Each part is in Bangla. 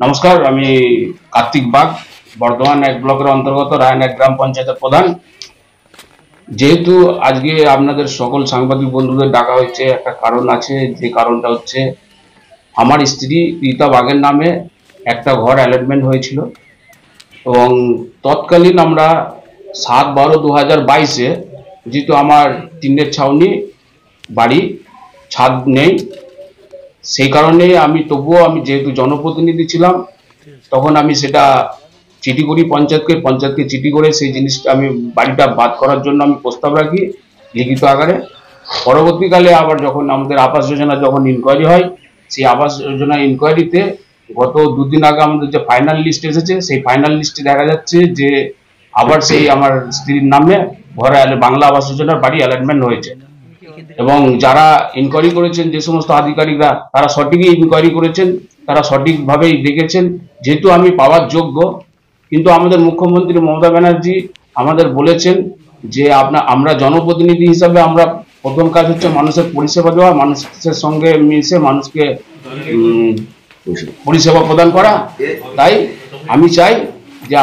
নমস্কার, আমি কার্তিক বাগ, বর্ধমান 1 ব্লকের অন্তর্গত রায়ন 1 গ্রাম পঞ্চায়েতের প্রধান। যেহেতু আজকে আপনাদের সকল সাংবাদিক বন্ধুদের ডাকা হয়েছে, একটা কারণ আছে। যে কারণটা হচ্ছে আমার স্ত্রী রীতা বাগের নামে একটা ঘর অ্যালটমেন্ট হয়েছিল এবং তৎকালীন আমরা 7/12/2022-এ যেহেতু আমার টিনের ছাউনি বাড়ি, ছাদ নেই, সেই কারণে তবুও আমি যেহেতু জনপ্রতিনিধি ছিলাম, তখন আমি সেটা চিঠি করি পঞ্চায়েতকে চিঠি করে সেই জিনিসটা আমি বাড়িটা বাদ করার জন্য আমি প্রস্তাব রাখি লিখিত আকারে। পরবর্তীকালে আবার যখন আমাদের আবাস যোজনা যখন ইনকোয়ারি হয়, সেই আবাস যোজনা ইনকোয়ারিতে গত 2 দিন আগে আমাদের যে ফাইনাল লিস্ট এসেছে, সেই ফাইনাল লিস্টে দেখা যাচ্ছে যে আবার সেই আমার স্ত্রীর নামে ঘরে বাংলা আবাস যোজনার বাড়ি অ্যালটমেন্ট হয়েছে। এবং যারা ইনকোয়ারি করেছেন, যে সমস্ত আধিকারিকরা, তারা সঠিকই ইনকোয়ারি করেছেন, তারা সঠিকভাবেই দেখেছেন যেহেতু আমি পাওয়ার যোগ্য। কিন্তু আমাদের মুখ্যমন্ত্রী মমতা ব্যানার্জি আমাদের বলেছেন যে আমরা জনপ্রতিনিধি হিসাবে আমরা প্রথম কাজ হচ্ছে মানুষের পরিষেবা দেওয়া, মানুষের সঙ্গে মিশে মানুষকে পরিষেবা প্রদান করা। তাই আমি চাই যে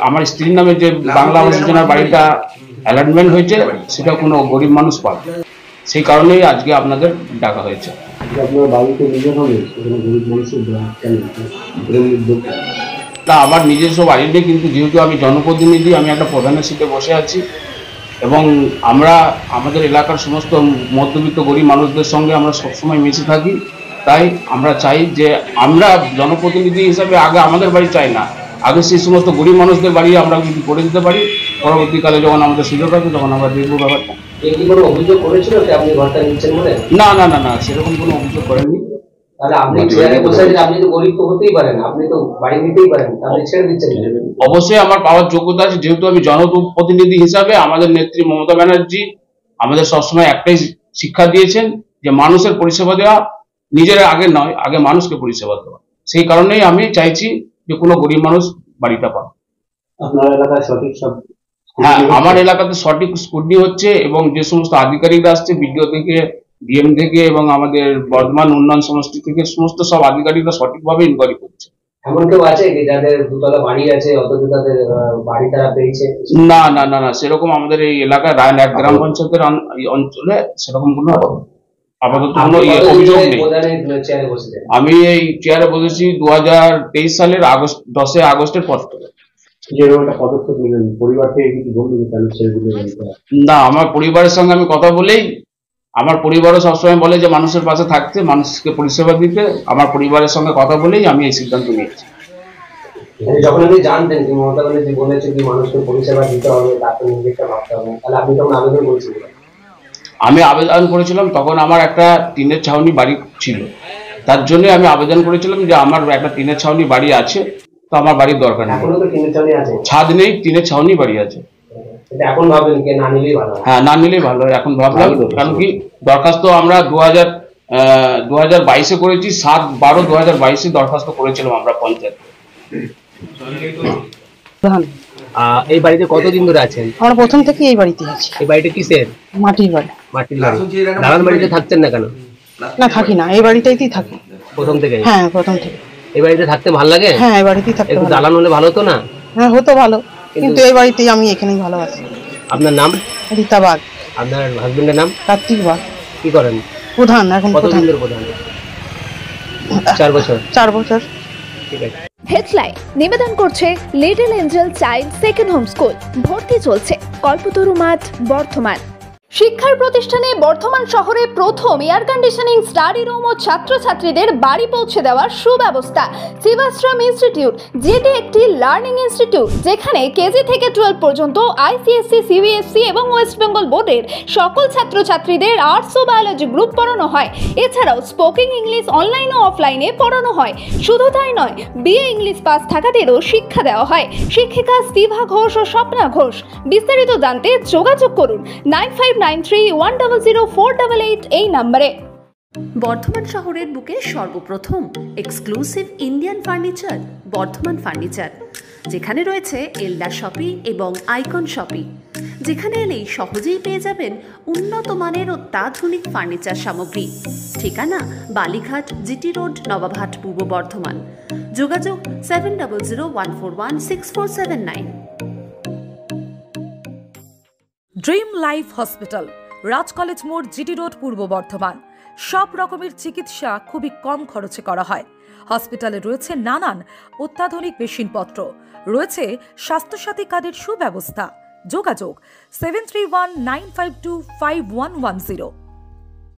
আমার স্ত্রীর নামে যে বাংলা আবাস যোজনার বাড়িটা অ্যালটমেন্ট হয়েছে সেটা কোনো গরিব মানুষ পায়। সেই কারণেই আজকে আপনাদের ডাকা হয়েছে। না, আমার নিজস্ব বাড়ি নেই, কিন্তু যেহেতু আমি জনপ্রতিনিধি, আমি একটা প্রধানের সিটে বসে আছি এবং আমাদের এলাকার সমস্ত মধ্যবিত্ত গরিব মানুষদের সঙ্গে আমরা সবসময় মিশে থাকি। তাই আমরা চাই যে আমরা জনপ্রতিনিধি হিসাবে আগে আমাদের বাড়ি চাই না, আগে সেই সমস্ত গরিব মানুষদের বাড়ি আমরা যদি করে দিতে পারি, পরবর্তীকালে যখন আমাদের সুযোগ হবে তখন আমরা দেখবো ব্যাপারটা। অভিযোগ করেছিল যে আপনি ঘরটা নিচ্ছেন বলে? না, সেরকম কোনো অভিযোগ করেননি। তাহলে আপনি চেয়ারে বসে আছেন, আপনি তো গরিব তো হতেই পারেন, আপনি তো বাড়ি নিতেই পারেন, আপনি ছেড়ে দিচ্ছেন? অবশ্যই আমার পাওয়ার যোগ্যতা আছে, যেহেতু আমি জনপ্রতিনিধি হিসাবে। আমাদের নেত্রী মমতা ব্যানার্জি আমাদের সবসময় একটাই শিক্ষা দিয়েছেন যে মানুষের পরিষেবা দেওয়া, নিজের আগে নয়, আগে মানুষকে পরিষেবা দেওয়া। সেই কারণেই আমি চাইছি যে কোনো গরিব মানুষ বাড়িটা পাক। আপনার এলাকায় সঠিক সব? হ্যাঁ, আমার এলাকাতে সঠিক স্কুটনি হচ্ছে এবং যে সমস্ত আধিকারিকরা আসছে বিডিও থেকে, ডিএম থেকে এবং আমাদের বর্ধমান উন্নয়ন সমষ্টি থেকে, সমস্ত সব আধিকারিকরা সঠিকভাবে ইনকোয়ারি করছে। এমন কেউ আছে কি যাদের দুতলা বাড়ি আছে অথচ তাদের বাড়ি তারা পেয়েছে? না, সেরকম আমাদের এই এলাকায় রায়ন 1 গ্রাম পঞ্চায়েতের অঞ্চলে সেরকম কোনো আপাতত কোনো অভিযোগ নেই। আমি এই চেয়ারে বসেছি 2023 সালের 10 আগস্টের পর থেকে। না, আমার পরিবারের সঙ্গে আমি কথা বলেই, আমার পরিবারও সবসময় বলে যে মানুষের পাশে থাকতে, মানুষকে পরিষেবা দিতে। আমার পরিবারের সঙ্গে কথা বলেই আমি এই সিদ্ধান্ত নিয়েছি। যখন আপনি জানতেন যে মমতা ব্যানার্জি বলেছে যে মানুষকে পরিষেবা দিতে হবে, তাকে নিজেকে ভাবতে হবে, তাহলে আপনি তখন আবেদন করেছিলেন? আমি আবেদন করেছিলাম, তখন আমার একটা টিনের ছাউনি বাড়ি ছিল, তার জন্য আমি আবেদন করেছিলাম যে আমার একটা টিনের ছাউনি বাড়ি আছে, তো আমার বাড়ির দরকার নেই। এখনো তো টিনের ছাউনি আছে? ছাদ নেই, টিনের ছাউনি বাড়ি আছে। এখন ভাবলেন যে না নিলেই ভালো? হ্যাঁ, না নিলেই ভালো। এখন ভাবলাম, কারণ কি দরখাস্ত আমরা 2022-এ করেছি, 7/12/2022-এ দরখাস্ত করেছিলাম আমরা পঞ্চায়েত। এই বাড়িতে কতদিন ধরে আছেন? আমরা প্রথম থেকে এই বাড়িতে আছি। এই বাড়িটা কিসের? মাটির বাড়ি। মাটির বাড়ি। দালান বাড়িতে থাকতেন না কেন? না, থাকি না, এই বাড়িতেই থাকি প্রথম থেকে? হ্যাঁ, প্রথম থেকে। এই বাড়িতে থাকতে ভালো লাগে? হ্যাঁ, এই বাড়িতেই থাকতে ভালো। দালান হলে ভালো হতো না? হ্যাঁ, হতো ভালো, কিন্তু এই বাড়িতেই আমি এখানেই ভালোবাসি। আপনার নাম? রীতা বাগ। আপনার হাজবেন্ডের নাম? কার্তিক বাগ। কি করেন? প্রধান। এখন কতদিন ধরে প্রধান? 4 বছর। 4 বছর। ঠিক আছে। হেডলাইন নিবেদন করছে little Angel child second home school. ভর্তি চলছে কল্পতরু মাঠ, বর্ধমান। শিক্ষার প্রতিষ্ঠানে বর্ধমান শহরে প্রথম এয়ার কন্ডিশনিং স্টাডি রুম ও ছাত্রছাত্রীদের বাড়ি পৌঁছে দেওয়ার সুব্যবস্থা। শিবাশ্রম ইনস্টিটিউট, যেটি একটি লার্নিং ইনস্টিটিউট যেখানে কেজি থেকে 12 পর্যন্ত আইসিএসসি, সিবিএসসি এবং ওয়েস্ট বেঙ্গল বোর্ডের সকল ছাত্রছাত্রীদের আর্টস ও বায়োলজি গ্রুপ পড়ানো হয়। এছাড়াও স্পোকেন ইংলিশ অনলাইন ও অফলাইনে পড়ানো হয়। শুধু তাই নয়, বিএ ইংলিশ পাস থাকাদেরও শিক্ষা দেওয়া হয়। শিক্ষিকা স্তিভা ঘোষ ও স্বপ্না ঘোষ। বিস্তারিত জানতে যোগাযোগ করুন 9593100488 এই নম্বরে। বর্ধমান শহরের বুকে সর্বপ্রথম exclusive Indian furniture Bardhaman furniture, যেখানে রয়েছে এলডা শপি এবং আইকন শপি। যেখানে এলেই সহজেই পেয়ে যাবেন উন্নত মানের অত্যাধুনিক ফার্নিচার সামগ্রী। ঠিকানা বালিঘাট, জিটি রোড, নবাবহাট, পূর্ব বর্ধমান। যোগাযোগ 7001416479। ড্রিম লাইফ হসপিটাল, রাজ কলেজ মোড়, জিটি রোড, পূর্ব বর্ধমান। সব রকমের চিকিৎসা খুবই কম খরচে করা হয়। হসপিটালে রয়েছে নানান অত্যাধুনিক মেশিনপত্র, রয়েছে স্বাস্থ্যসাথী কার্ডের সুব্যবস্থা। যোগাযোগ 7319525110।